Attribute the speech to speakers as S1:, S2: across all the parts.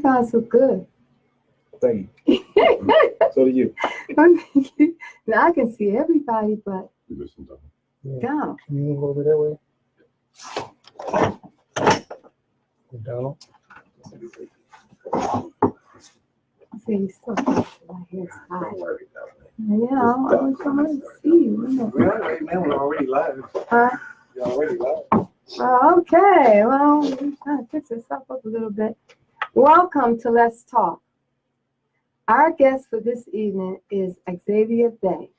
S1: guys look good.
S2: Thank you. So do you.
S1: Now I can see everybody, but down.
S3: Can you move over that way? Donald?
S1: See, he's so my hair's high.
S2: Don't worry about it.
S1: Yeah, I was trying to see you.
S2: Well, right now we're already live.
S1: Huh?
S2: You're already live.
S1: Okay, well, we're trying to fix this up a little bit. Welcome to Let's Talk. Our guest for this evening is Xavier Bay.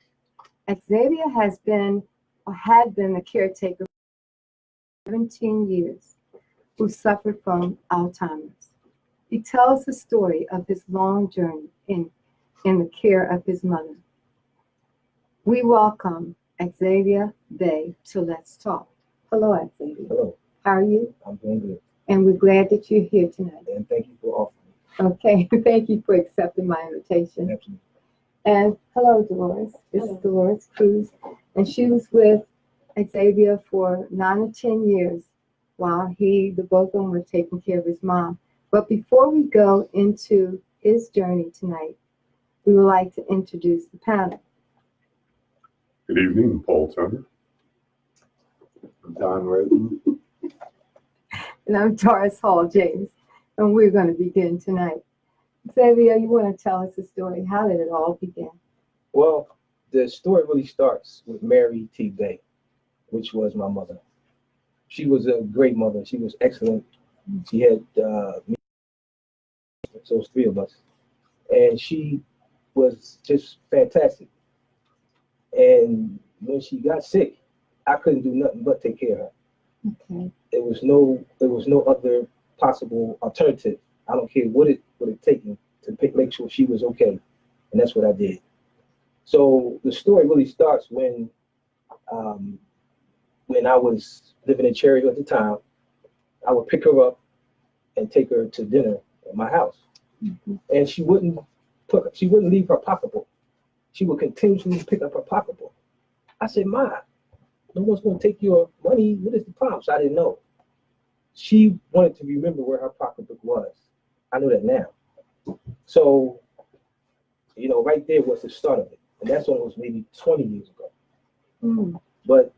S1: Xavier has been or had been the caretaker for 17 years who suffered from Alzheimer's. He tells the story of his long journey in the care of his mother. We welcome Xavier Bay to Let's Talk. Hello, Xavier.
S2: Hello.
S1: How are you?
S2: I'm doing good.
S1: And we're glad that you're here tonight.
S2: And thank you for offering.
S1: Okay, thank you for accepting my invitation.
S2: Absolutely.
S1: And hello, Doris. This is Doris Cruz. And she was with Xavier for 9 or 10 years while the both of them were taking care of his mom. But before we go into his journey tonight, we would like to introduce the panel.
S4: Good evening, Paul Turner.
S2: Don Redden.
S1: And I'm Doris Hall James. And we're going to begin tonight. Xavier, you want to tell us the story? How did it all begin?
S2: Well, the story really starts with Mary T. Bay, which was my mother. She was a great mother. She was excellent. She had me, so it was 3 of us. And she was just fantastic. And when she got sick, I couldn't do nothing but take care of her.
S1: Okay.
S2: There was no other possible alternative. I don't care what it would have taken to make sure she was okay, and that's what I did. So the story really starts when I was living in Cherry at the time. I would pick her up and take her to dinner at my house, and she wouldn't leave her pocketbook. She would continuously pick up her pocketbook. I said, "Ma, no one's going to take your money. What is the problem?" So I didn't know. She wanted to remember where her pocketbook was. I know that now. So, right there was the start of it. And that's when it was maybe 20 years ago.
S1: Mm.
S2: But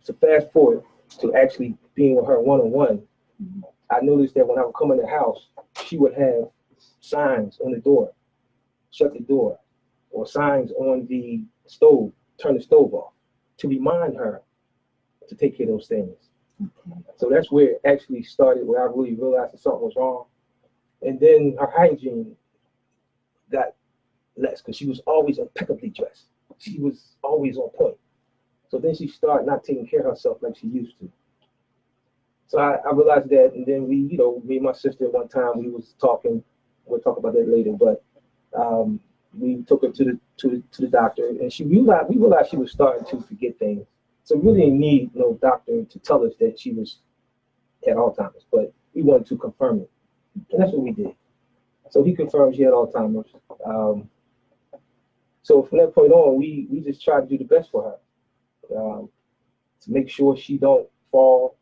S2: to fast forward to actually being with her one-on-one, I noticed that when I would come in the house, she would have signs on the door, shut the door, or signs on the stove, turn the stove off, to remind her to take care of those things.
S1: Okay.
S2: So that's where it actually started, where I really realized that something was wrong. And then her hygiene got less because she was always impeccably dressed. She was always on point. So then she started not taking care of herself like she used to. So I realized that, and then we, me and my sister at one time, we was talking. We'll talk about that later, but we took her to the doctor, and we realized she was starting to forget things. So we really didn't need no doctor to tell us that she had Alzheimer's, but we wanted to confirm it. And that's what we did. So he confirmed she had Alzheimer's. So from that point on, we just tried to do the best for her, to make sure she don't fall,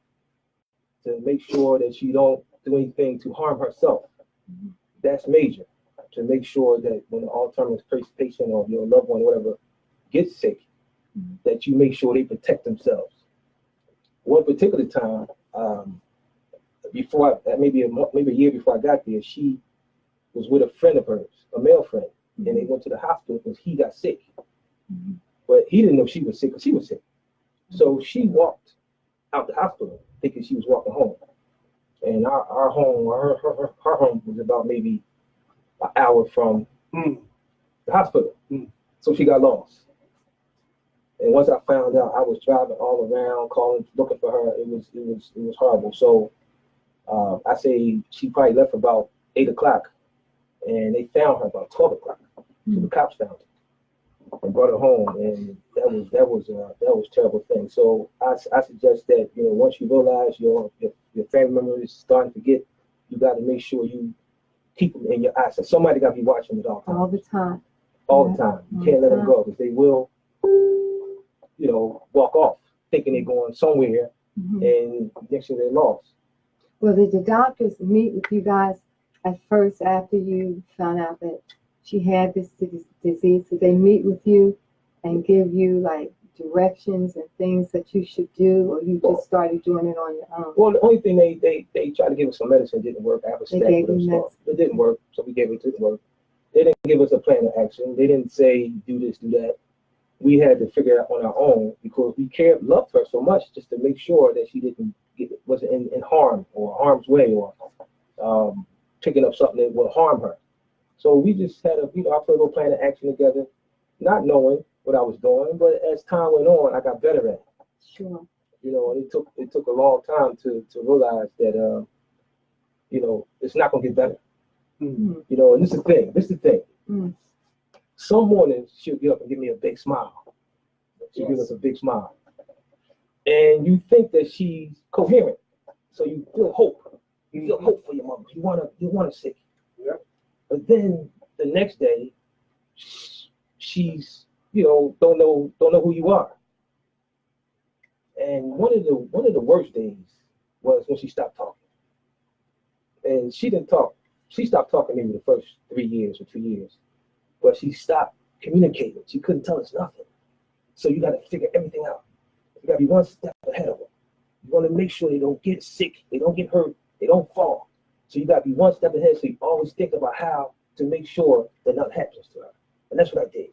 S2: to make sure that she don't do anything to harm herself. That's major, to make sure that when an Alzheimer's patient or your loved one, whatever, gets sick, that you make sure they protect themselves. One particular time, maybe a year before I got there, she was with a friend of hers, a male friend, and they went to the hospital because he got sick. But he didn't know she was sick because he was sick. So she walked out the hospital thinking she was walking home. And our home, her home was about maybe an hour from the hospital. So she got lost. And once I found out, I was driving all around, calling, looking for her. It was horrible. So I say she probably left about 8 o'clock, and they found her about 12 o'clock. So the cops found her and brought her home, and that was a terrible thing. So I suggest that once you realize your family member is starting to forget, you got to make sure you keep them in your eyes. So somebody got to be watching it all the time.
S1: All the time.
S2: All the time. You can't let them go because they will. Walk off thinking they're going somewhere, and next thing they're lost.
S1: Well, did the doctors meet with you guys at first after you found out that she had this disease? Did they meet with you and give you like directions and things that you should do, or you just started doing it on your own?
S2: Well, the only thing they tried to give us some medicine, didn't work. I have a stack
S1: gave
S2: with them
S1: you
S2: stuff.
S1: medicine.
S2: It didn't work, so we gave it to work. They didn't give us a plan of action. They didn't say do this, do that. We had to figure it out on our own because we loved her so much, just to make sure that she wasn't in harm or harm's way, or picking up something that will harm her. So we just had I put a little plan of action together, not knowing what I was doing, but as time went on, I got better at it.
S1: Sure.
S2: And it took a long time to realize that it's not gonna get better.
S1: Mm.
S2: And this is the thing.
S1: Mm.
S2: Some mornings she'll get up and give me a big smile. She'll give us a big smile. And you think that she's coherent. So you feel hope. You feel hope for your mother. You wanna sick.
S3: Yeah.
S2: But then the next day, she's don't know who you are. And one of the worst days was when she stopped talking. And she didn't talk. She stopped talking maybe the first 3 years or 2 years. But she stopped communicating. She couldn't tell us nothing. So you got to figure everything out. You got to be one step ahead of them. You want to make sure they don't get sick, they don't get hurt, they don't fall. So you got to be one step ahead. So you always think about how to make sure that nothing happens to her. And that's what I did.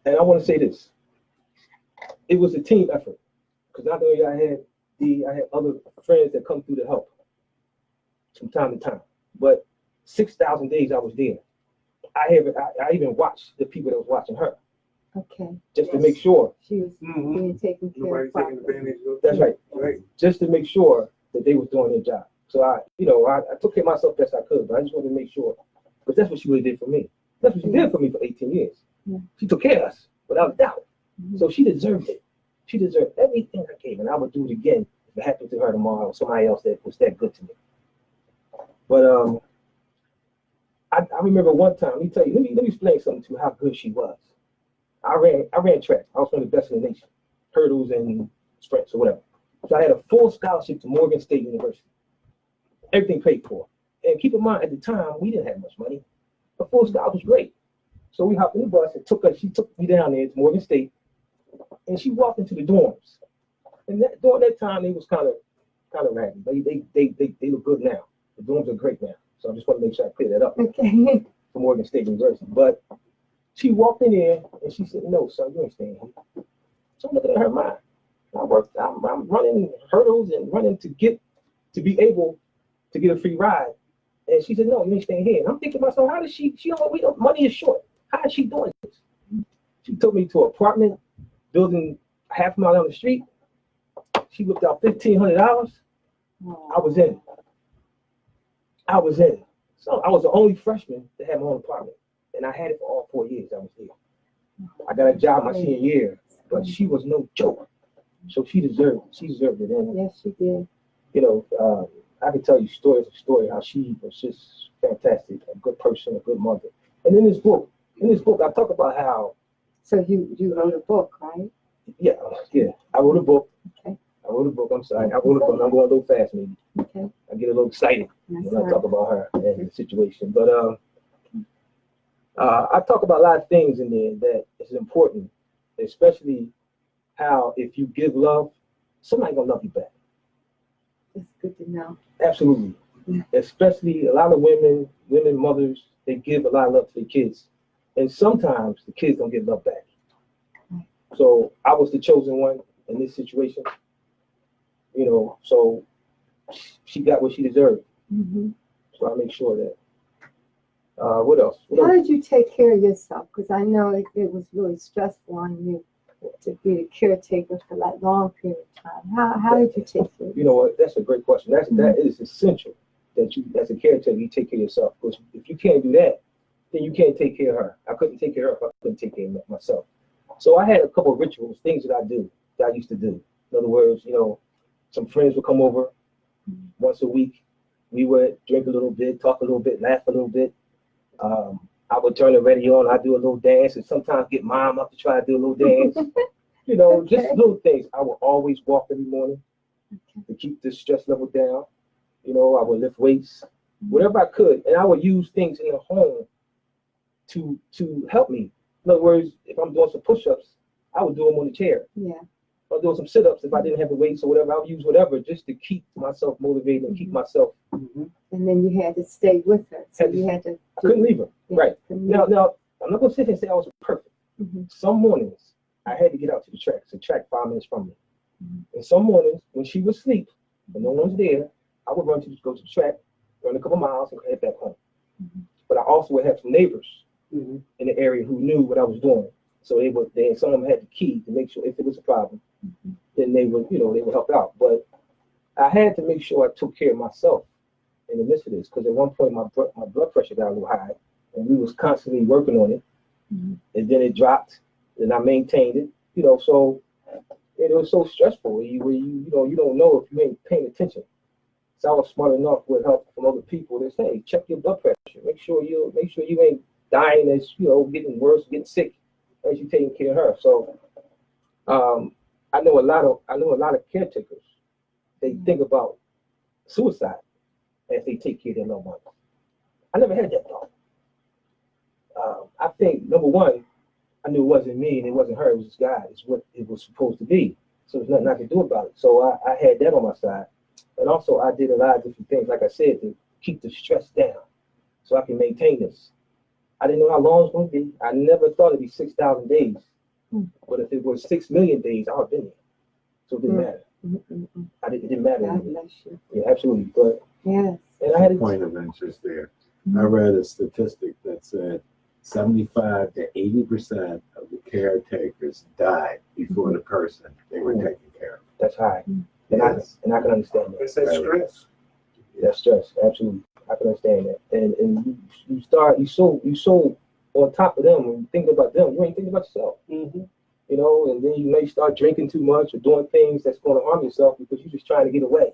S2: And I want to say this. It was a team effort. Because not only I had other friends that come through to help from time to time. But 6,000 days I was there. I even watched the people that was watching her.
S1: Okay.
S2: Just to make sure.
S1: She was being taken care of.
S3: Nobody taking advantage of.
S2: That's right.
S3: Right.
S2: Just to make sure that they was doing their job. So I took care of myself best I could, but I just wanted to make sure. Because that's what she really did for me. That's what she did for me for 18 years.
S1: Yeah.
S2: She took care of us, without a doubt.
S1: Mm-hmm.
S2: So she deserved it. She deserved everything I gave, and I would do it again if it happened to her tomorrow or somebody else that was that good to me. But I remember one time, let me explain something to you, how good she was. I ran track. I was one of the best in the nation, hurdles and sprints or whatever. So I had a full scholarship to Morgan State University. Everything paid for. And keep in mind, at the time, we didn't have much money. A full scholarship was great. So we hopped in the bus and she took me down there to Morgan State, and she walked into the dorms. And during that time, they was kind of raggedy. They look good now. The dorms are great now. So I just want to make sure I clear that up.
S1: Okay.
S2: For Morgan State University. But she walked in there and she said, "No, son, you ain't staying here." So I'm looking at her mind. I'm running hurdles and running to be able to get a free ride. And she said, "No, you ain't staying here." And I'm thinking to myself, how does she money is short. How is she doing this? She took me to an apartment building half a mile down the street. She whipped out $1,500. I was in. So I was the only freshman to have my own apartment. And I had it for all 4 years I was here. I got a job my senior year, but she was no joke. So she deserved it. And
S1: yes, she did.
S2: I could tell you story after story how she was just fantastic, a good person, a good mother. And in this book, I talk about how.
S1: So you wrote a book, right?
S2: Yeah. I wrote a book.
S1: Okay.
S2: I'm sorry. I wrote a book. I'm going a little fast, maybe.
S1: Okay.
S2: I get a little excited when I talk about her and the situation. But I talk about a lot of things in there that is important, especially how if you give love, somebody gonna love you back.
S1: That's good to know.
S2: Absolutely.
S1: Yeah.
S2: Especially a lot of women mothers, they give a lot of love to their kids. And sometimes the kids don't get love back.
S1: Right.
S2: So I was the chosen one in this situation. So she got what she deserved.
S1: Mm-hmm.
S2: So I make sure that. What else?
S1: How did you take care of yourself? Because I know it was really stressful on you to be a caretaker for that long period of time. How did you take care of yourself?
S2: You know what? That's a great question. That is essential that you, as a caretaker, you take care of yourself. Because if you can't do that, then you can't take care of her. I couldn't take care of her if I couldn't take care of myself. So I had a couple of rituals, things that I used to do. In other words, some friends would come over once a week. We would drink a little bit, talk a little bit, laugh a little bit. I would turn the radio on, I'd do a little dance, and sometimes get mom up to try to do a little dance. Just little things. I would always walk every morning to keep the stress level down. You know, I would lift weights, whatever I could, and I would use things in the home to help me. In other words, if I'm doing some push-ups, I would do them on the chair.
S1: Yeah.
S2: If I'm doing some sit-ups, if I didn't have the weights or whatever, I would use whatever just to keep myself motivated and keep myself.
S1: And then you had to stay with her, so
S2: Had to-
S1: you had to.
S2: I couldn't leave her.
S1: Yeah,
S2: Right.
S1: couldn't
S2: Now,
S1: leave.
S2: I'm not gonna sit here and say I was perfect. Some mornings I had to get out to the track. It's a track 5 minutes from me. And some mornings when she was asleep, when no one's there, I would go to the track, run a couple miles, and head back home. But I also would have some neighbors in the area who knew what I was doing, so some of them had the key to make sure if there was a problem, then they would help out. But I had to make sure I took care of myself in the midst of this, because at one point my blood pressure got a little high, and we was constantly working on it, and then it dropped, and I maintained it. So it was so stressful where you don't know if you ain't paying attention. So I was smart enough with help from other people to say, hey, check your blood pressure. Make sure you ain't dying as getting worse, getting sick as you taking care of her. So I know a lot of caretakers. They think about suicide as they take care of their loved ones. I never had that thought. I think number one, I knew it wasn't me and it wasn't her. It was God. It's what it was supposed to be. So there's nothing I could do about it. So I had that on my side. And also I did a lot of different things, like I said, to keep the stress down so I can maintain this. I didn't know how long it was going to be. I never thought it'd be 6,000 days. But if it was 6 million days, I would have been there. So it didn't matter. It didn't matter.
S1: God bless you.
S2: Yeah, absolutely. But
S1: Yes.
S2: and I had a
S5: Point of interest there. I read a statistic that said 75 to 80% of the caretakers died before the person they were taking care of.
S2: That's high. And I can understand that.
S3: It's that stress.
S2: That's stress. Absolutely. I can understand that. And you so on top of them and thinking about them, you ain't thinking about yourself. And then you may start drinking too much or doing things that's going to harm yourself because you're just trying to get away.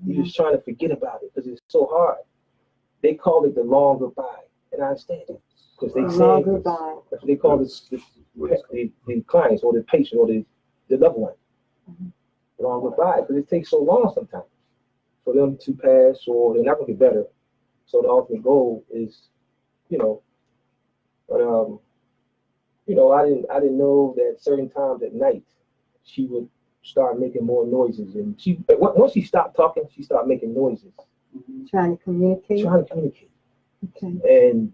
S2: You're just trying to forget about it because it's so hard. They call it the long goodbye, and I understand it because they say
S1: Long goodbye.
S2: that's what they call the clients or the patient or the loved one. Long goodbye, because it takes so long sometimes for them to pass, or they're not going to get better. So the ultimate goal is, but I didn't know that certain times at night she would start making more noises, and once she stopped talking, she started making noises,
S1: Trying to communicate. Okay.
S2: and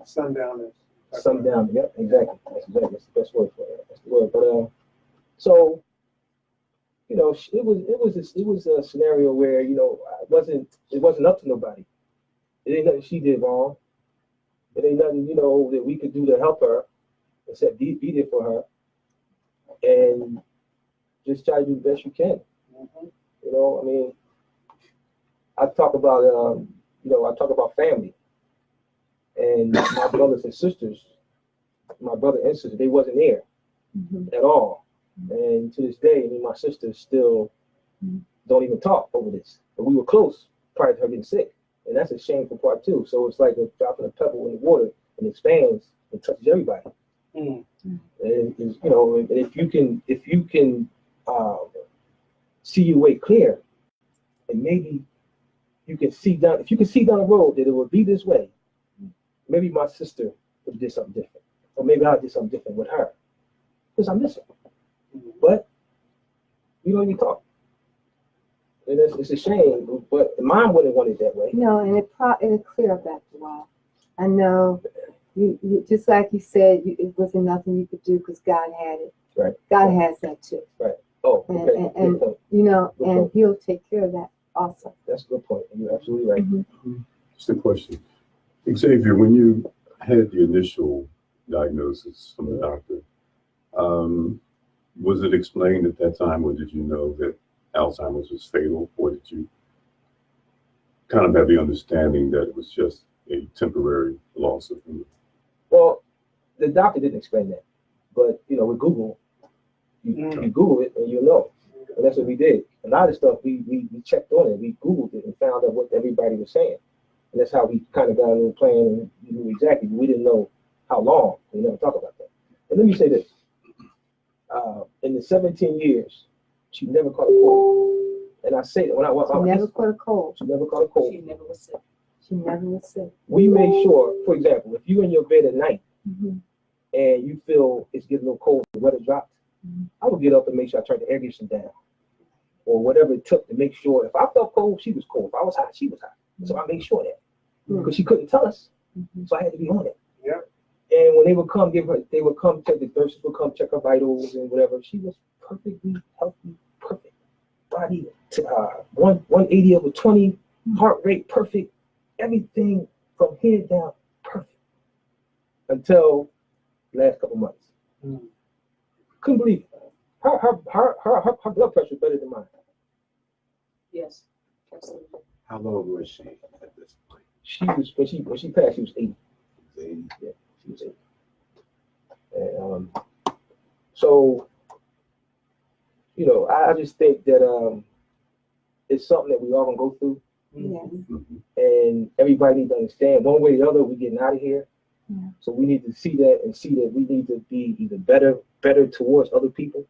S3: Sundown.
S2: sundown. Yeah, exactly. That's the best word for it. That's the word. But so it was a scenario where it wasn't up to nobody. It ain't nothing she did wrong. It ain't nothing that we could do to help her except be there for her and just try to do the best you can. I mean, I talk about family and my brothers and sisters. My brother and sister, they wasn't there at all. And to this day, me and my sister still don't even talk over this. But we were close prior to her getting sick. And that's a shameful part too. So it's like a dropping a pebble in the water and expands and touches everybody. And if you can see your way clear, and maybe you can see down the road that it would be this way, maybe my sister would have did something different. Or maybe I did something different with her. Because I miss her. But we don't even talk. And it's a shame, but mine wouldn't want it that way.
S1: No, and it'll clear up after a while. I know you just like you said, it wasn't nothing you could do because God had it.
S2: Right.
S1: God has that too.
S2: Right. Oh, okay.
S1: And
S2: Good point. Good
S1: and
S2: point.
S1: He'll take care of that also.
S2: That's a good point. You're absolutely right.
S4: Just a question. Xavier, when you had the initial diagnosis from the doctor, was it explained at that time, or did you know that Alzheimer's was fatal, or did you kind of have the understanding that it was just a temporary loss of memory?
S2: Well, the doctor didn't explain that, but with Google, you Google it and you'll know, and that's what we did. A lot of stuff we checked on it, we Googled it and found out what everybody was saying, and that's how we kind of got a little plan and knew exactly. But we didn't know how long. We never talk about that. And let me say this: in the 17 years, she never caught a cold, and I say that, when I was,
S1: She never caught a cold.
S2: she never caught a cold.
S6: She never was sick.
S1: She never was sick.
S2: We made sure, for example, if you in your bed at night
S1: Mhm.
S2: and you feel it's getting a little cold, the weather dropped,
S1: Mhm.
S2: I would get up and make sure I turned the air conditioning down, or whatever it took to make sure if I felt cold, she was cold. If I was hot, she was hot. So I made sure that because she couldn't tell us,
S1: Mhm.
S2: so I had to be on it.
S3: Yeah.
S2: And when they would come they would come check, the nurses would come check her vitals and whatever. She was perfectly healthy, perfect body, 180 over 20, heart rate perfect, everything from head down perfect until last couple months.
S3: Mm.
S2: Couldn't believe it. Her blood pressure was better than mine.
S6: Yes, absolutely.
S5: How old was she at this point?
S2: She was when she passed, she was 80.
S5: 80.
S2: Yeah, she was 80. And so I just think that it's something that we all gonna go through,
S1: Yes.
S4: Mhm.
S2: and everybody needs to understand one way or the other we're getting out of here.
S1: Yeah.
S2: So we need to see that and see that we need to be even better towards other people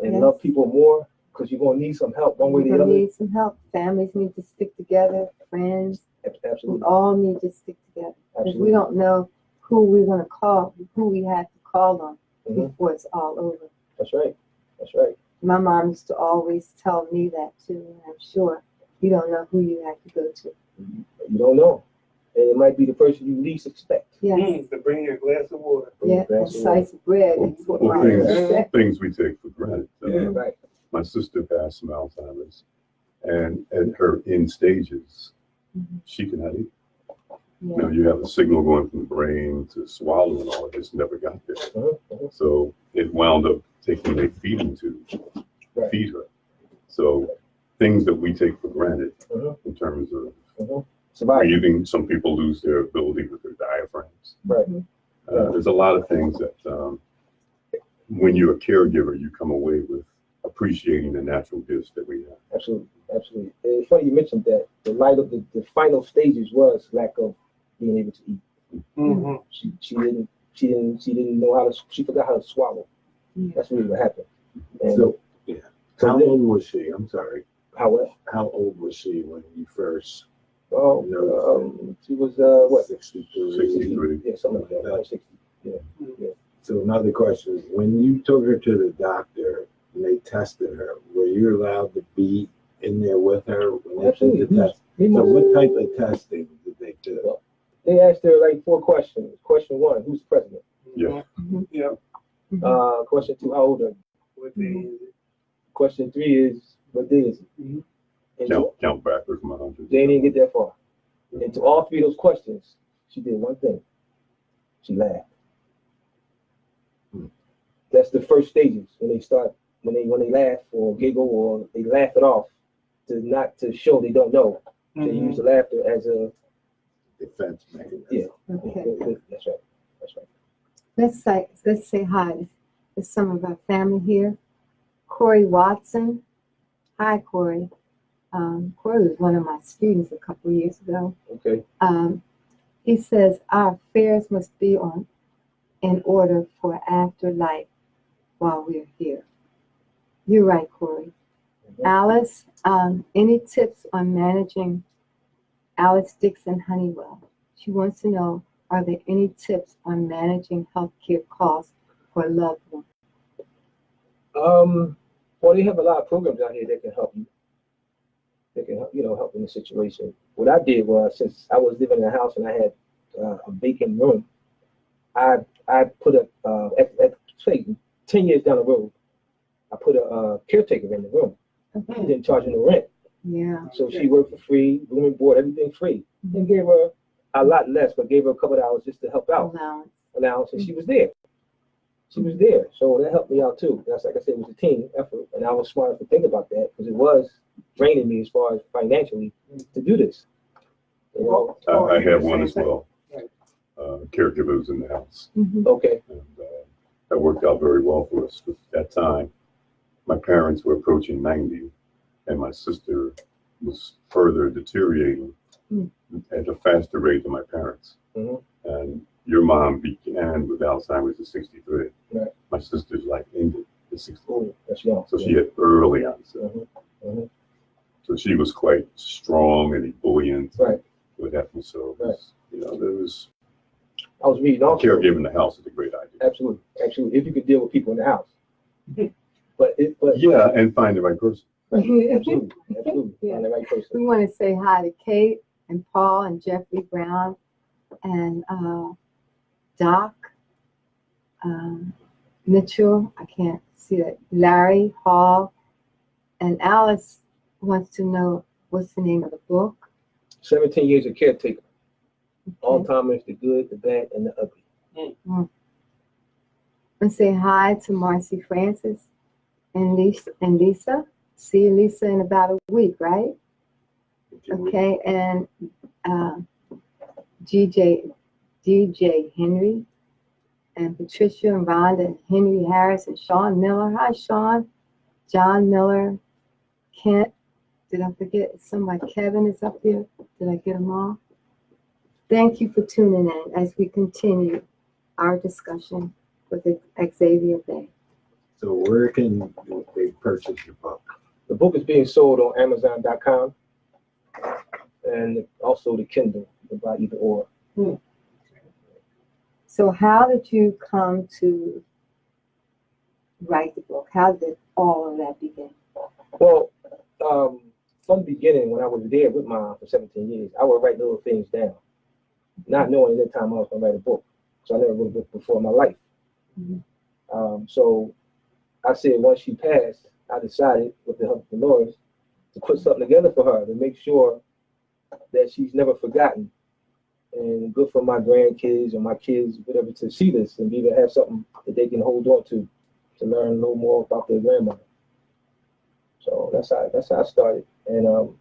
S2: and
S1: Yes.
S2: love people more, because you're gonna need some help one way or
S1: We're
S2: the
S1: gonna
S2: other.
S1: need some help. Families need to stick together. Friends, we
S2: Absolutely,
S1: all need to stick together. Because
S2: absolutely.
S1: we don't know who we're gonna call, who we have to call on
S2: Mhm.
S1: before it's all over.
S2: That's right. That's right.
S1: My mom used to always tell me that too, and I'm sure you don't know who you have to go to.
S2: You don't know, and it might be the person you least expect.
S1: Yes,
S3: To bring you a glass of water.
S1: yeah, a
S2: That's
S1: slice of bread. That's what
S4: Well,
S1: mom used to
S2: things-
S1: say.
S4: Things we take for granted.
S2: Yeah, right.
S4: My sister passed from Alzheimer's, and at her end stages,
S1: Mhm.
S4: she could not eat.
S1: Yeah.
S4: You have a signal going from the brain to swallow and all of this, never got there. So it wound up taking a feeding tube to
S2: Right.
S4: feed her. So things that we take for granted
S2: Mhm.
S4: in terms of
S2: Survival.
S4: breathing, some people lose their ability with their diaphragms.
S2: Right.
S1: Mhm.
S4: There's a lot of things that when you're a caregiver, you come away with appreciating the natural gifts that we have.
S2: Absolutely, absolutely. It's funny you mentioned that. The final stages was lack of being able to eat.
S3: Mm-hmm.
S2: She didn't know how to. She forgot how to swallow.
S1: Yeah.
S2: That's really what happened. And
S5: So, yeah.
S2: so
S5: How
S2: then-
S5: old was she? I'm sorry.
S2: how
S5: old was she when you first
S2: well,
S5: noticed?
S2: she was what?
S5: 63.
S4: 63.
S2: Yeah, something like that. Like 60.
S5: So another question, when you took her to the doctor and they tested her, were you allowed to be in there with her when they took the
S2: Absolutely.
S5: test? So what type of testing did they do?
S2: They asked her like 4 questions. Question 1, who's the president?
S4: Yeah.
S1: Mhm.
S3: Yeah.
S1: Mhm.
S2: Question 2, how old are you?
S3: What day is it?
S2: Question 3 is, what day is it?
S3: Mhm.
S2: And
S4: Count backwards from 100.
S2: they didn't get that far. And to all 3 of those questions, she did one thing. She laughed. That's the first stages when they laugh or giggle or they laugh it off to show they don't know. They use the laughter as a
S5: Defense mechanism.
S2: yeah.
S1: Okay.
S2: That's right. That's right.
S1: Let's say hi to some of our family here. Corey Watson. Hi, Corey. Corey was one of my students a couple of years ago.
S2: Okay.
S1: He says our affairs must be in order for afterlife while we're here. You're right, Corey. Alice, any tips on managing Alice Dixon Honeywell? She wants to know, are there any tips on managing healthcare costs for a loved one?
S2: Well, they have a lot of programs out here that can help you. They can help, help in the situation. What I did was, since I was living in a house and I had a vacant room, I put say 10 years down the road, I put a caretaker in the room.
S1: Okay.
S2: Didn't charge her no rent.
S1: Yeah.
S2: So she worked for free, room and board, everything free. And gave her a lot less, but gave her a couple of hours just to help out. Allowance, and she was there. She was there. So that helped me out too. That's like I said, it was a team effort. And I was smart enough to think about that because it was draining me as far as financially to do this.
S4: I have one as well. Caregivers in the house.
S1: Mhm.
S2: Okay.
S4: And that worked out very well for us. At that time, my parents were approaching 90, and my sister was further deteriorating at a faster rate than my parents.
S2: Mhm.
S4: And your mom began with Alzheimer's at 63.
S2: Right.
S4: My sister's ended at 63.
S2: Ooh, that's young.
S4: So she had early onset.
S2: Mhm.
S4: So she was quite strong and ebullient.
S2: Right.
S4: What happened? So, it was, there was
S2: I was reading also.
S4: caregiving in the house is a great idea.
S2: Absolutely, absolutely. If you could deal with people in the house. But
S4: Yeah, and find the right person.
S2: absolutely, absolutely.
S1: Yeah.
S2: Find the right person.
S1: We want to say hi to Kate and Paul and Jeffrey Brown and Doc Mitchell. I can't see that. Larry Hall. And Alice wants to know what's the name of the book.
S2: 17 years of caretaker. All
S1: Okay.
S2: timers, the good, the bad, and the ugly.
S1: And say hi to Marcy Francis and Lisa. See Lisa in about a week, right? Okay, and DJ Henry and Patricia and Rhonda and Henry Harris and Sean Miller. Hi, Sean. John Miller, Kent. Did I forget somebody? Kevin is up there. Did I get them all? Thank you for tuning in as we continue our discussion with Xavier Bay.
S5: So where can they purchase your book?
S2: The book is being sold on Amazon.com and also the Kindle. You can buy either or.
S1: So how did you come to write the book? How did all of that begin?
S2: Well, from the beginning, when I was there with Mom for 17 years, I would write little things down, not knowing at that time I was going to write a book. So I never wrote a book before in my life. So I said once she passed, I decided with the help of Doris to put something together for her to make sure that she's never forgotten, and good for my grandkids or my kids, whatever, to see this and be able to have something that they can hold on to learn a little more about their grandmother. So that's how I started, and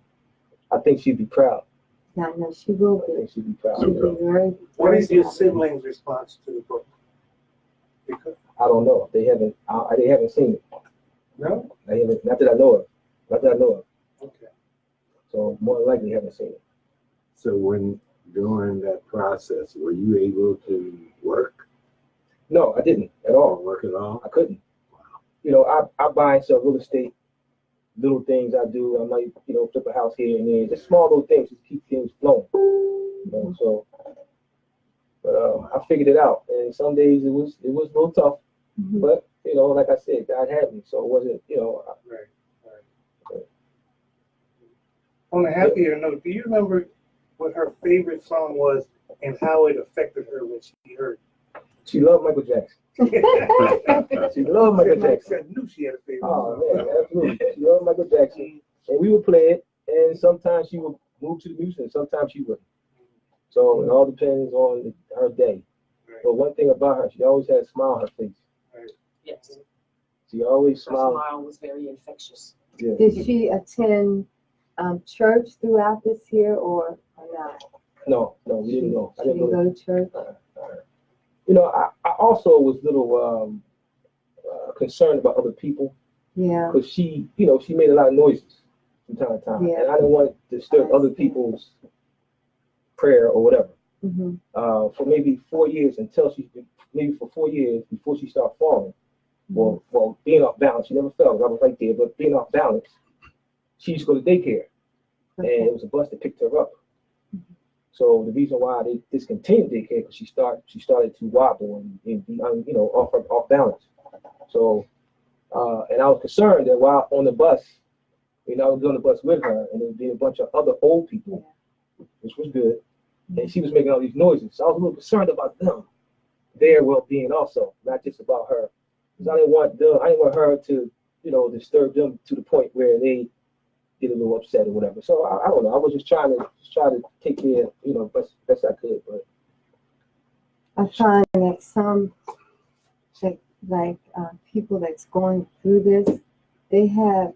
S2: I think she'd be proud.
S1: I know she will
S2: I
S1: be.
S2: think she'd be proud.
S1: She'll be very.
S3: What is your
S1: proud.
S3: siblings' response to the book? Because,
S2: I don't know. They haven't seen it.
S3: no?
S2: They haven't, not that I know of. Not that I know of.
S3: Okay.
S2: So more than likely haven't seen it.
S5: So when during that process, were you able to work
S2: No, I didn't at
S5: or
S2: all.
S5: work at all?
S2: I couldn't. I buy and sell real estate, little things I do. I might, flip a house here and there. Just small little things to keep things flowing. So, but I figured it out. And some days it was a little tough, but like I said, God had me, so it wasn't,
S3: Right. On a happier note, do you remember what her favorite song was and how it affected her when she heard
S2: She loved Michael Jackson.
S3: it?
S2: She loved Michael Jackson.
S3: I knew she had a favorite
S2: Oh
S3: song.
S2: man, absolutely. She loved Michael Jackson, and we would play it. And sometimes she would move to the music, and sometimes she wouldn't. So it all depends on her day.
S3: Right.
S2: But one thing about her, she always had a smile on her face.
S6: Yes,
S2: She always
S6: her
S2: smiled.
S6: smile was very infectious.
S2: Yeah.
S1: Did she attend church throughout this year or not?
S2: No, we didn't know. I
S1: She
S2: didn't know.
S1: go to church.
S2: I also was a little concerned about other people
S1: Yeah.
S2: because she made a lot of noises from time to time,
S1: Yeah.
S2: and I didn't want to disturb other people's prayer or whatever.
S1: Mm-hmm.
S2: For maybe 4 years for 4 years before she started falling. Well, being off balance, she never fell. I was right there, but being off balance, she used to go to daycare, and it was a bus that picked her up. So the reason why they discontinued daycare because she started to wobble and be off balance. So and I was concerned that while on the bus, I was on the bus with her, and there would be a bunch of other old people, which was good, and she was making all these noises. So I was a little concerned about them, their well-being also, not just about her. Because I didn't want her to, disturb them to the point where they get a little upset or whatever. So I don't know. I was just trying to take care, best I could. But
S1: I find that some, people that's going through this, they have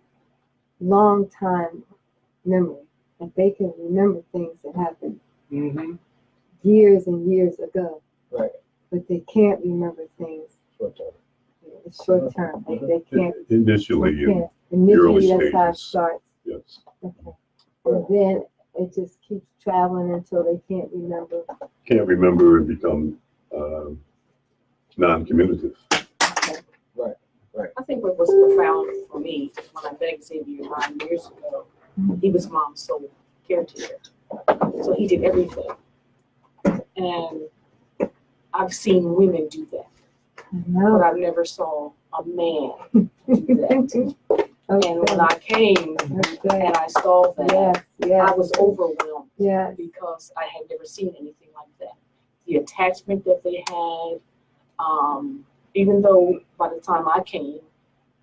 S1: long time memory, and they can remember things that happened years and years ago.
S2: Right.
S1: But they can't remember things.
S2: short term.
S1: It's short term. They can't.
S4: Initially,
S1: They can't.
S4: the early
S1: Initially, that's how it
S4: stages.
S1: starts.
S4: yes.
S1: Okay. And then it just keeps traveling until they can't remember.
S4: Can't remember and become non-communicative.
S6: I think what was profound for me when I met Xavier 9 years ago He was mom's sole caretaker. So he did everything. And I've seen women do that, but
S1: No.
S6: I never saw a man do that. And when I came
S1: Okay.
S6: and I saw that,
S1: Yes, yes,
S6: I was overwhelmed
S1: yes.
S6: because I had never seen anything like that. The attachment that they had, even though by the time I came,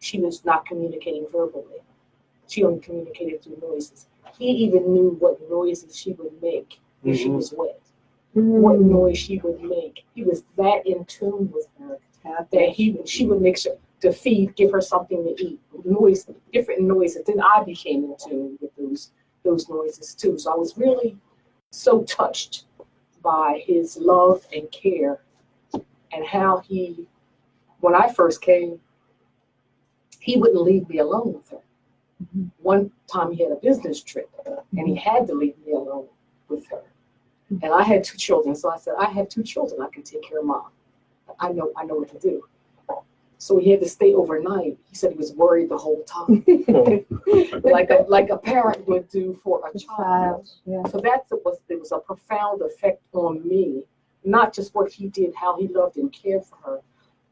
S6: she was not communicating verbally. She only communicated through noises. He even knew what noises she would make if she was wet, what noise she would make. He was that in tune with her that she would make sure to feed, give her something to eat, different noises. Then I became in tune with those noises too. So I was really so touched by his love and care and how he, when I first came, he wouldn't leave me alone with her. One time he had a business trip and he had to leave me alone with her. And I had 2 children, so I said, I have 2 children, I can take care of mom. I know what to do. So he had to stay overnight. He said he was worried the whole time, like a parent would do for a child.
S1: Yeah.
S6: So it was a profound effect on me, not just what he did, how he loved and cared for her,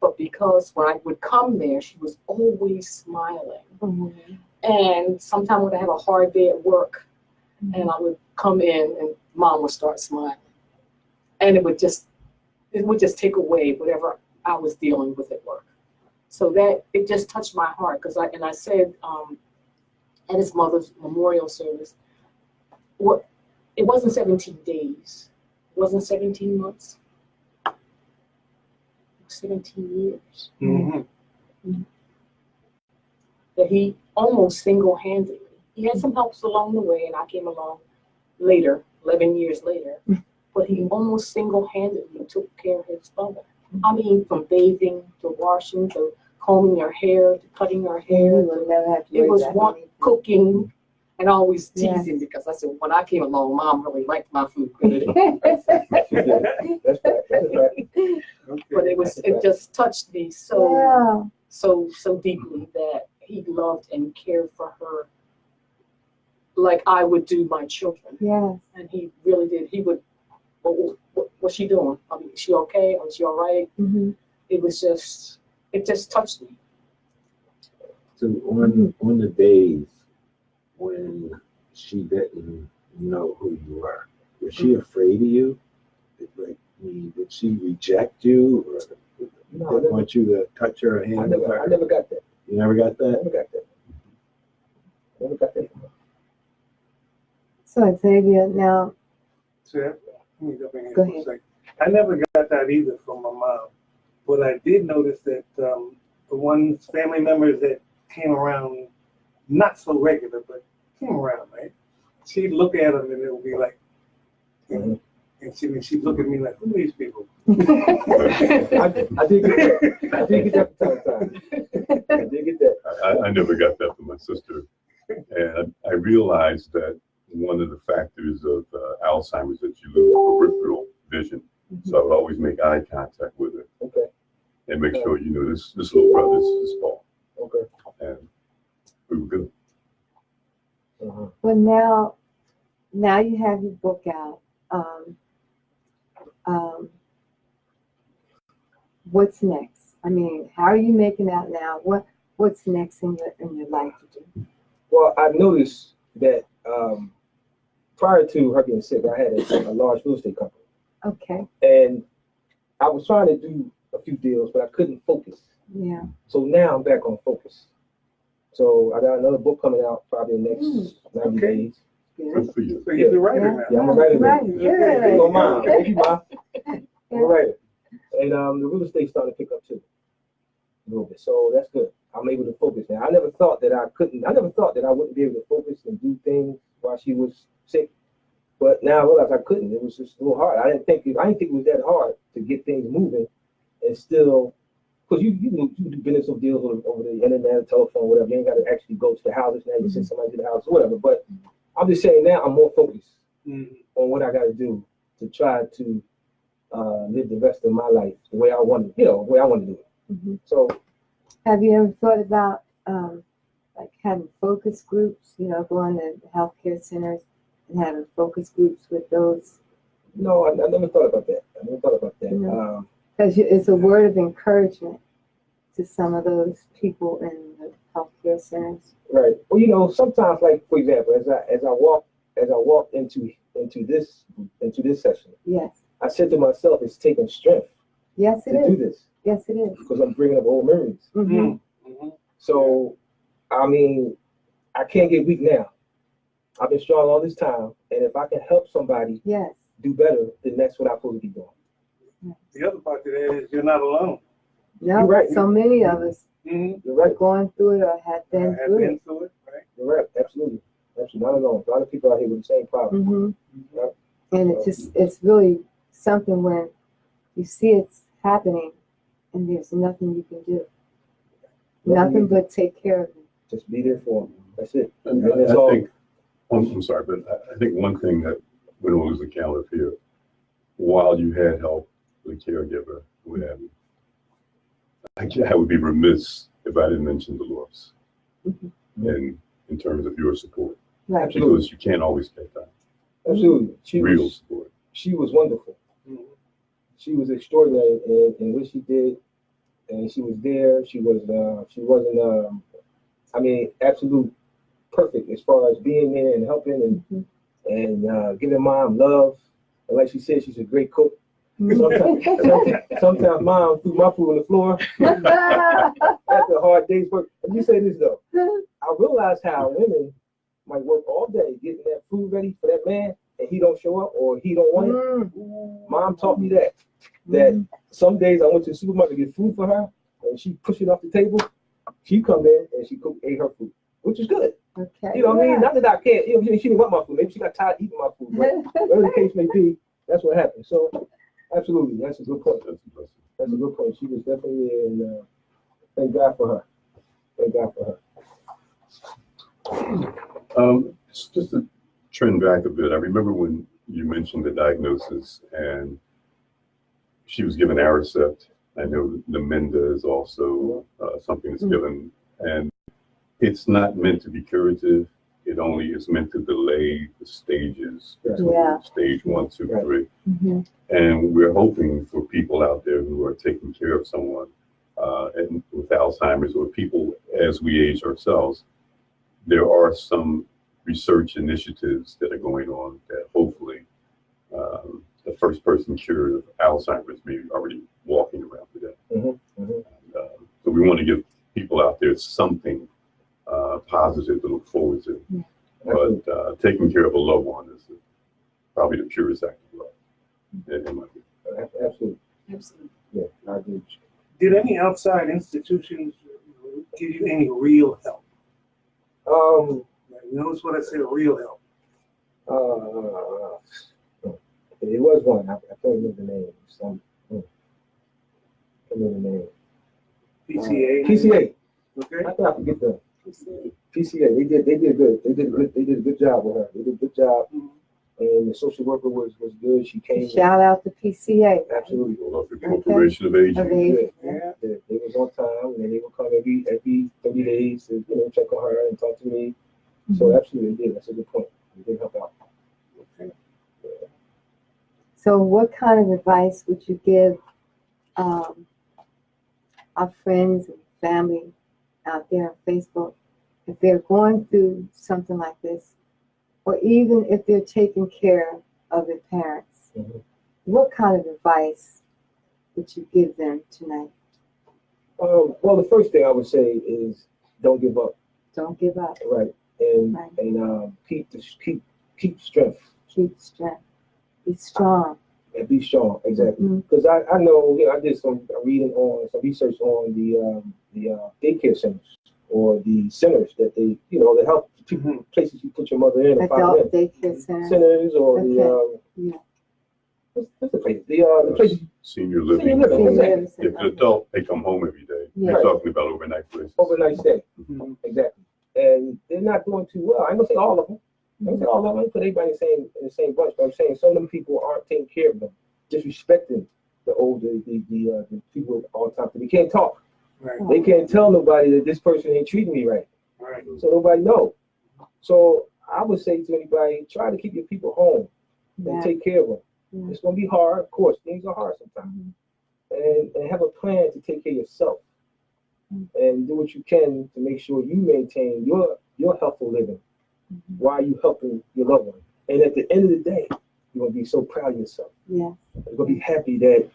S6: but because when I would come there, she was always smiling.
S1: Mhm.
S6: And sometimes when I have a hard day at work, and I would come in and mom would start smiling, and it would just take away whatever I was dealing with at work. So that it just touched my heart because I said at his mother's memorial service, it wasn't 17 days, it wasn't 17 months, it was 17 years that he almost single-handedly. He had some helps along the way, and I came along later, 11 years later, but he almost single-handedly took care of his mother. I mean, from bathing to washing to combing her hair to cutting her hair. It was one cooking and always teasing because I said, when I came along, mom really liked my food.
S2: That's right. That's right.
S6: But it just touched me so deeply that he loved and cared for her like I would do my children.
S1: Yes.
S6: And he really did. He would, what's she doing? I mean, is she okay? Is she all right?
S1: Mm-hmm.
S6: It just touched me.
S5: So on the days when she didn't know who you were, was she afraid of you? Did she reject you, or didn't want you to touch her or hand her?
S2: I never got that.
S5: You never got
S2: I
S5: that?
S2: never got that. Never got that.
S1: So Xavier, now
S3: So let me jump in here
S1: Go
S3: for a
S1: ahead.
S3: second. I never got that either from my mom, but I did notice that the one family members that came around, not so regular, but came around, right? She'd look at them and it would be like, and she'd look at me like, who are these people?
S2: I did get that. I did get that from time to time. I did get that.
S4: I never got that from my sister. And I realized that one of the factors of Alzheimer's that you lose peripheral vision. So I would always make eye contact with her.
S2: Okay.
S4: And make sure, this little brother is Paul.
S2: Okay.
S4: And we were good.
S2: Uh-huh.
S1: well now you have your book out. What's next? I mean, how are you making out now? What's next in your life to do?
S2: Well, I noticed that prior to her being sick, I had a large real estate company.
S1: Okay.
S2: And I was trying to do a few deals, but I couldn't focus.
S1: Yeah.
S2: So now I'm back on focus. So I got another book coming out probably in the next 90
S3: Okay.
S2: days.
S4: Good for you.
S3: So you're the writer now.
S2: Yeah, I'm a writer.
S1: Right.
S2: now.
S1: Good.
S2: Go mom. Thank you, Mom. I'm a writer. And the real estate starting to pick up too. A little bit. So that's good. I'm able to focus now. I never thought that I wouldn't be able to focus and do things while she was sick. But now I realize I couldn't. It was just a little hard. I didn't think it was that hard to get things moving and still, because you do business of deals over the internet, telephone, whatever. You ain't got to actually go to the houses now. You send somebody to the house or whatever. But I'm just saying now I'm more focused on what I got to do to try to live the rest of my life the way I want to, the way I want to do it.
S1: Mhm.
S2: So
S1: Have you ever thought about like having focus groups, going to healthcare centers and having focus groups with those?
S2: No, I never thought about that.
S1: No. Because it's a word of encouragement to some of those people in the healthcare centers.
S2: Right. Well, sometimes, like for example, as I walk into this session,
S1: Yes.
S2: I said to myself, it's taking strength
S1: Yes, it
S2: to do
S1: is.
S2: this
S1: Yes, it is.
S2: because I'm bringing up old memories.
S1: Mm-hmm.
S2: So, I mean, I can't get weak now. I've been strong all this time, and if I can help somebody
S1: Yes.
S2: do better, then that's what I'm supposed to be doing.
S3: The other part of that is you're not alone.
S1: No,
S2: You're right.
S1: so many of us
S2: You're
S1: are
S2: right.
S1: going through it or have
S3: I
S1: been
S3: have
S1: through
S3: been
S1: it.
S3: through it, right?
S2: You're right. Absolutely. Not alone. A lot of people out here with the same problem.
S1: Mm-hmm.
S2: Yep.
S1: And it's really something when you see it's happening and there's nothing you can do. Nothing but take care of it.
S2: Just be there for them. That's it.
S4: And
S2: And that's
S4: I
S2: all.
S4: think, I'm sorry, but I think one thing that when it was the calendar here, while you had help with a caregiver, what have you, I would be remiss if I didn't mention Dolores and in terms of your support,
S1: Right.
S2: Absolutely.
S4: because you can't always get that
S2: Absolutely.
S4: real support.
S2: She was wonderful. She was extraordinary in what she did, and she was there. She wasn't. I mean, absolute perfect as far as being there and helping and giving mom love. And like she said, she's a great cook. Sometimes mom threw my food on the floor after a hard day's work. Let me say this though, I realize how women might work all day getting that food ready for that man, and he don't show up or he don't want it. Mom taught me that some days I went to the supermarket to get food for her, and she pushed it off the table. She come in and she ate her food, which is good.
S1: Okay.
S2: You know what I mean? Not that I can't. She didn't want my food. Maybe she got tired of eating my food. But whatever the case may be, that's what happened. So, absolutely, that's a good point. That's a good point. She was definitely there, and thank God for her. Thank God for her.
S4: Just to trend back a bit, I remember when you mentioned the diagnosis and she was given Aricept. I know Namenda is also something that's given, and it's not meant to be curative. It only is meant to delay the stages between stage 1, 2, 3. And we're hoping for people out there who are taking care of someone and with Alzheimer's or people as we age ourselves. There are some research initiatives that are going on that hopefully the first person cured of Alzheimer's may be already walking around today. So we want to give people out there something positive to look forward to. But taking care of a loved one is probably the purest act of love. In my view.
S2: Absolutely.
S6: Absolutely.
S2: Yeah, I agree.
S3: Did any outside institutions give you any real help? Notice what I said, real help.
S2: It was one. I can't remember the name. I can't remember the name.
S3: PCA.
S2: PCA.
S3: Okay.
S2: I thought I forget them. PCA. They did good. They did a good job with her. They did a good job. And the social worker was good. She came.
S1: Shout out to PCA.
S2: Absolutely.
S4: Probation of aging.
S2: Yeah. They was on time, and they would come every 30 days to check on her and talk to me. So absolutely, they did. That's a good point. They did help out.
S3: Okay.
S1: So what kind of advice would you give our friends and family out there on Facebook if they're going through something like this, or even if they're taking care of their parents? What kind of advice would you give them tonight?
S2: Well, the first thing I would say is don't give up.
S1: Don't give up.
S2: Right. And keep strength.
S1: Keep strength. Be strong.
S2: And be strong, exactly. Because I know, I did some reading on, some research on the daycare centers or the centers that they, the health places you put your mother in.
S1: Adult daycare
S2: centers or what's the place? The places.
S4: Senior living.
S2: Exactly.
S4: If an adult, they come home every day.
S1: Yeah.
S4: You're talking about overnight places.
S2: Overnight stay. Exactly. And they're not doing too well. I'm gonna say all of them. I'm gonna say all of them. I put everybody in the same bunch. But I'm saying some of them people aren't taking care of them, disrespecting the older, the people all the time. They can't talk.
S3: Right.
S2: They can't tell nobody that this person ain't treating me right.
S3: Right.
S2: So nobody knows. So I would say to anybody, try to keep your people home and
S1: Yeah.
S2: take care of them.
S1: Yeah.
S2: It's going to be hard, of course. Things are hard sometimes. And have a plan to take care of yourself and do what you can to make sure you maintain your healthful living while you helping your loved one. And at the end of the day, you're going to be so proud of yourself.
S1: Yeah.
S2: You're going to be happy that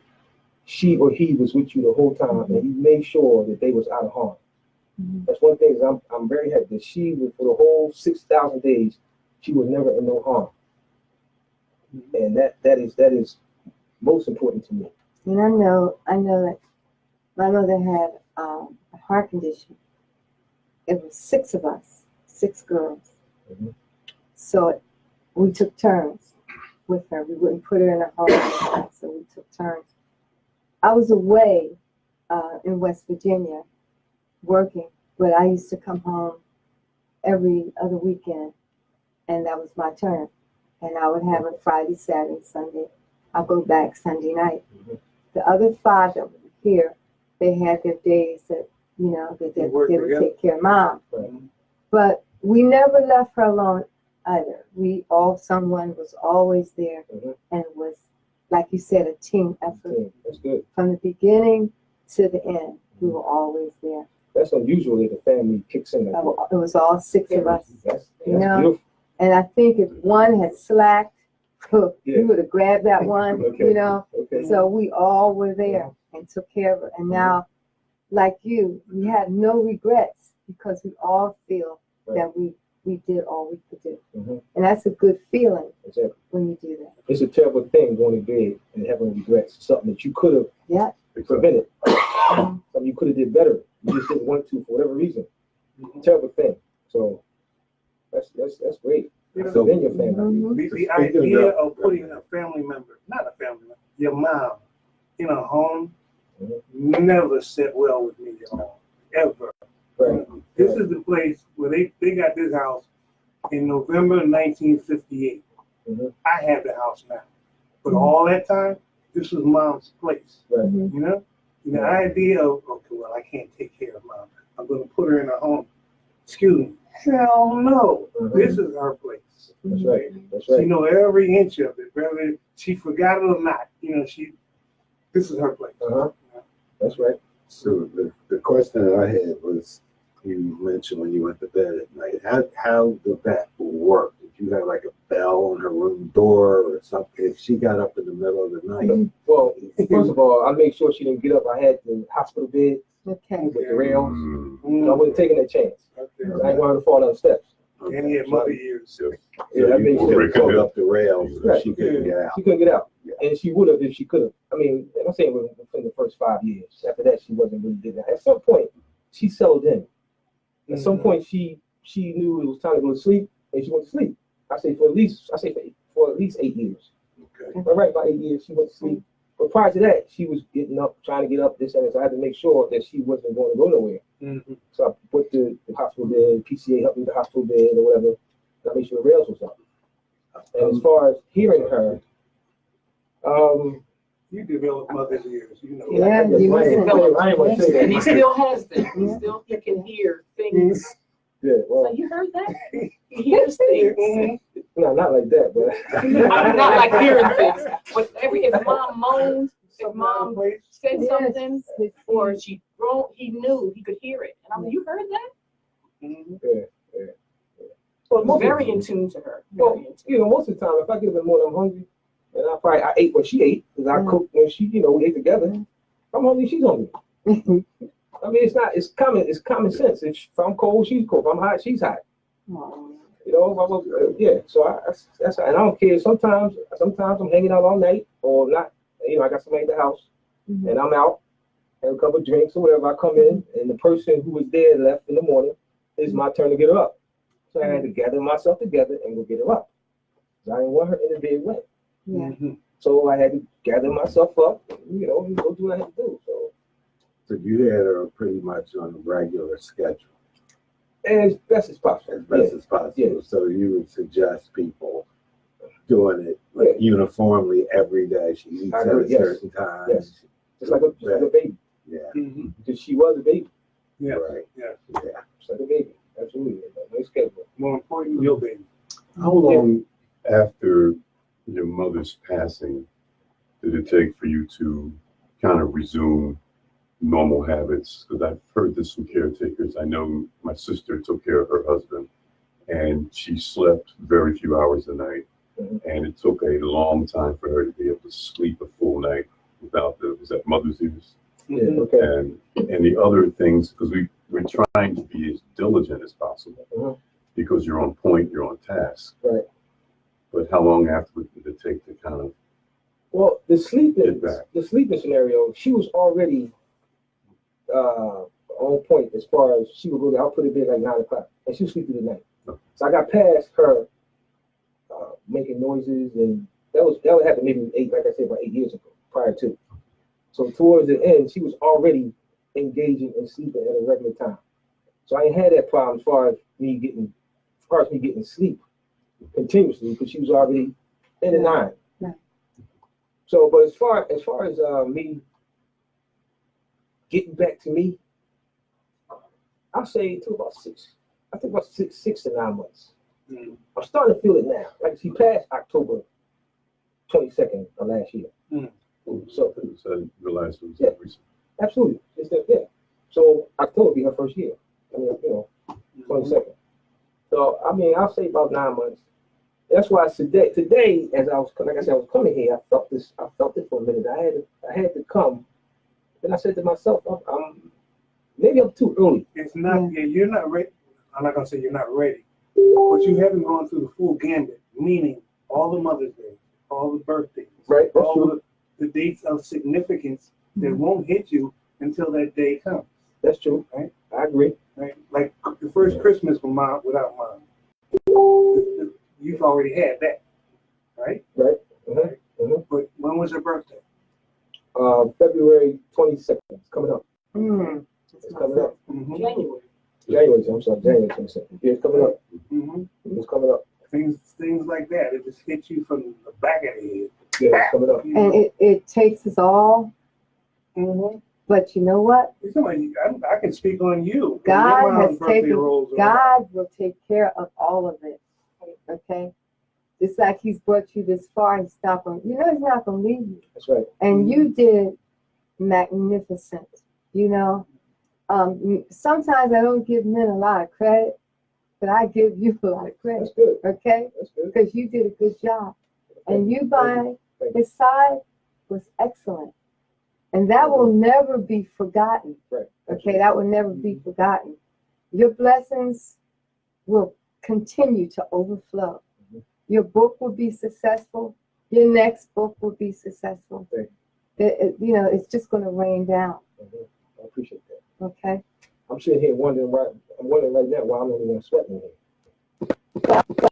S2: she or he was with you the whole time and you made sure that they was out of harm. That's one thing. I'm very happy that she was, for the whole 6,000 days, she was never in no harm. And that is most important to me.
S1: And I know that my mother had a heart condition. It was 6 of us, 6 girls. So we took turns with her. We wouldn't put her in a home, so we took turns. I was away in West Virginia working, but I used to come home every other weekend, and that was my turn. And I would have a Friday, Saturday, Sunday. I'll go back Sunday night. The other 5 that were here, they had their days that, that they would take care of mom. But we never left her alone either. Someone was always there, and it was, like you said, a team effort.
S2: That's good.
S1: From the beginning to the end, we were always there.
S2: That's unusual that the family kicks in like that.
S1: It was all 6 of us.
S2: That's
S1: know? And I think if one had slacked, we would have grabbed that one,
S2: Okay.
S1: So we all were there and took care of her. And now, like you, we have no regrets because we all feel that we did all we could do. And that's a good feeling when you do that.
S2: It's a terrible thing going to bed and having regrets. Something that you could have prevented. Something you could have did better. You just didn't want to for whatever reason. Terrible thing. So that's great. So then your family.
S3: The idea of putting a family member, not a family member, your mom, in a home, never set well with me at all, ever.
S2: Right.
S3: This is the place where they got this house in November 1958. I have the house now. But all that time, this was mom's place.
S2: Right.
S3: The idea of, okay, well, I can't take care of mom. I'm going to put her in a home. Excuse me. Hell no. This is her place.
S2: That's right. That's right.
S3: She know every inch of it, whether she forgot it or not. This is her place.
S2: That's right.
S5: So the question that I had was, you mentioned when you went to bed at night, how did that work? Did you have like a bell on her room door or something? If she got up in the middle of the night?
S2: Well, first of all, I made sure she didn't get up. I had the hospital bed with the rails. I wasn't taking that chance. I didn't want her to fall down the steps.
S3: And he had mother years.
S2: I made sure
S5: You pulled up the rails so she couldn't get out.
S2: She couldn't get out. And she would have if she could have. I mean, I'm saying within the first 5 years. After that, she wasn't really did that. At some point, she settled in. At some point, she knew it was time to go to sleep, and she went to sleep. I say for at least 8 years.
S5: Okay.
S2: All right, about 8 years, she went to sleep. But prior to that, she was getting up, trying to get up, this and that. So I had to make sure that she wasn't going to go nowhere. So I put the hospital bed, PCA helped me with the hospital bed or whatever. And I made sure the rails was up. And as far as hearing her,
S3: you develop mother's ears,
S1: Yeah,
S2: I ain't want to say that.
S6: And he still has them. He can hear things.
S2: Yeah, well,
S6: So you heard that? He hears things.
S2: no, not like that, but
S6: I'm not like hearing things. But if mom moaned, if mom said something, or she groaned, he knew he could hear it. And I'm like, you heard that?
S2: yeah. Well,
S6: He's very in tune to her.
S2: Well, most of the time, if I get up in the morning, I'm hungry, and I ate what she ate, because I cooked when we ate together. If I'm hungry, she's hungry. I mean, it's common sense. If I'm cold, she's cold. If I'm hot, she's hot. So that's and I don't care. Sometimes I'm hanging out all night or not. I got somebody at the house, and I'm out, have a couple of drinks or whatever. I come in, and the person who was there left in the morning. It's my turn to get her up. So I had to gather myself together and go get her up. I didn't want her in the bed wet. So I had to gather myself up, and go do what I had to do.
S5: So you had her pretty much on a regular schedule.
S2: And as best as possible.
S5: As best as possible.
S2: Yeah.
S5: So you would suggest people doing it uniformly every day. She eats at a certain time.
S2: Yes. Just like a baby.
S5: Yeah.
S2: Because she was a baby.
S3: Yeah.
S5: Right.
S3: Yeah.
S5: Yeah.
S2: Just like a baby. Absolutely.
S3: supporting your baby.
S4: How long after your mother's passing did it take for you to kind of resume normal habits? Because I've heard this from caretakers. I know my sister took care of her husband, and she slept very few hours a night. And it took a long time for her to be able to sleep a full night without was that mother's use?
S2: Yeah, okay.
S4: And the other things, because we're trying to be as diligent as possible because you're on point, you're on task.
S2: Right.
S4: But how long afterwards did it take to kind of
S2: Well, the sleeping
S4: back.
S2: scenario, she was already on point as far as she would go. I'll put it in like 9 o'clock, and she would sleep through the night.
S4: Okay.
S2: So I got past her making noises, and that would happen maybe 8 years ago, prior to. So towards the end, she was already engaging and sleeping at a regular time. So I ain't had that problem as far as me getting sleep continuously, because she was already in the 9.
S1: Right.
S2: So, but as far as me getting back to me, I'll say it took about 6. I think about 6 to 9 months. I'm starting to feel it now. Like she passed October 22nd of last year. So
S4: I realized it was
S2: Yeah.
S4: recent.
S2: absolutely, it's that, yeah. So October will be her first year. I mean, 22nd. So I mean, I'll say about 9 months. That's why today, as I was, like I said, I was coming here. I felt it for a minute. I had to come. Then I said to myself, maybe I'm too early.
S3: It's not. Yeah, you're not ready. I'm not gonna say you're not ready, but you haven't gone through the full gambit. Meaning all the Mother's Day, all the birthdays,
S2: Right, that's
S3: all
S2: true.
S3: the dates of significance that won't hit you until that day comes.
S2: That's true.
S3: Right.
S2: I agree.
S3: Right. Like the first Christmas without mom. You've already had that, right?
S2: Right.
S3: But when was your birthday?
S2: February 22nd. It's coming up.
S3: Mm-hmm.
S2: It's coming up.
S6: January.
S2: January 22nd. Yeah, it's coming up.
S3: Mm-hmm.
S2: It's coming up.
S3: Things like that. It just hits you from the back of the head.
S2: Yeah, it's coming up.
S1: And it takes us all,
S3: Mm-hmm.
S1: but you know what?
S3: I can speak on you.
S1: God
S3: Your mom's
S1: has
S3: birthday
S1: taken,
S3: rolls around.
S1: God will take care of all of it. Okay? Just like he's brought you this far, he's not gonna leave you.
S2: That's right.
S1: And you did magnificent. Sometimes I don't give men a lot of credit, but I give you a lot of credit.
S2: That's good.
S1: Okay?
S2: That's good.
S1: Because you did a good job. And you by his side was excellent. And that will never be forgotten.
S2: Right.
S1: Okay, that will never be forgotten. Your blessings will continue to overflow. Your book will be successful. Your next book will be successful.
S2: Thank
S1: It's just going to rain down.
S2: I appreciate that.
S1: Okay.
S2: I'm sitting here wondering right now why I'm not even sweating here.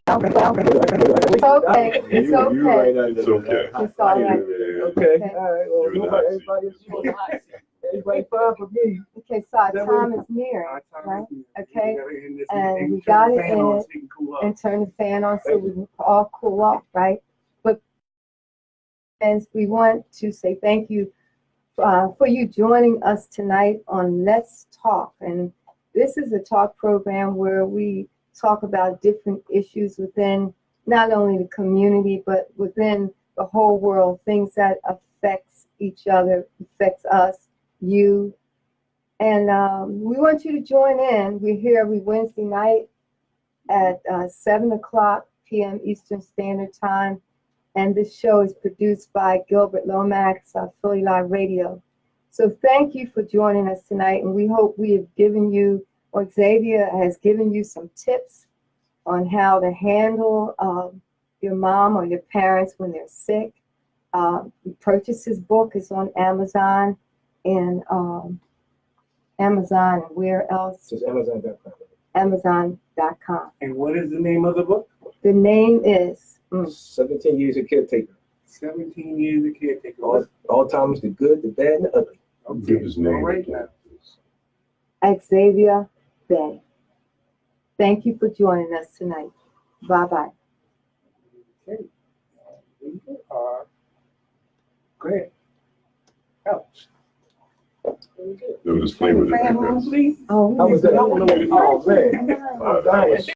S1: It's okay. It's
S5: You
S1: okay.
S5: right under
S4: It's
S5: the
S4: okay.
S5: hot
S1: It's all
S5: fire
S1: right.
S5: there.
S2: Okay.
S1: Okay.
S2: All right. Well,
S4: You're in the hot
S2: everybody fine for me.
S1: Okay, so our time is near,
S3: Our time
S1: right?
S3: is-
S1: Okay.
S3: gotta end this.
S1: And we
S3: turn
S1: got
S3: the
S1: it
S3: fan on
S1: in
S3: so you can cool off.
S1: And turn the fan on so we can all cool off, right? But and we want to say thank you for you joining us tonight on Let's Talk. And this is a talk program where we talk about different issues within not only the community, but within the whole world, things that affects each other, affects us, you. And we want you to join in. We're here every Wednesday night at 7:00 p.m. Eastern Standard Time. And this show is produced by Gilbert Lomax, Philly Live Radio. So thank you for joining us tonight. And we hope we have given you, or Xavier has given you some tips on how to handle your mom or your parents when they're sick. Purchase his book. It's on Amazon and Amazon and where else?
S2: Just Amazon.com.
S1: Amazon.com.
S3: And what is the name of the book?
S1: The name is
S2: 17 years of caretaker.
S3: 17 Years of Caretaker.
S2: All times, the good, the bad, and the ugly.
S4: Give his name
S3: All right
S4: again,
S3: now.
S4: please.
S1: Xavier Bay. Thank you for joining us tonight. Bye-bye.
S3: Okay. Great. Ouch.
S4: No disclaimer.
S3: Fan on, please.
S1: Oh,
S2: How was that?
S1: oh,
S2: Oh, man. I'm dying.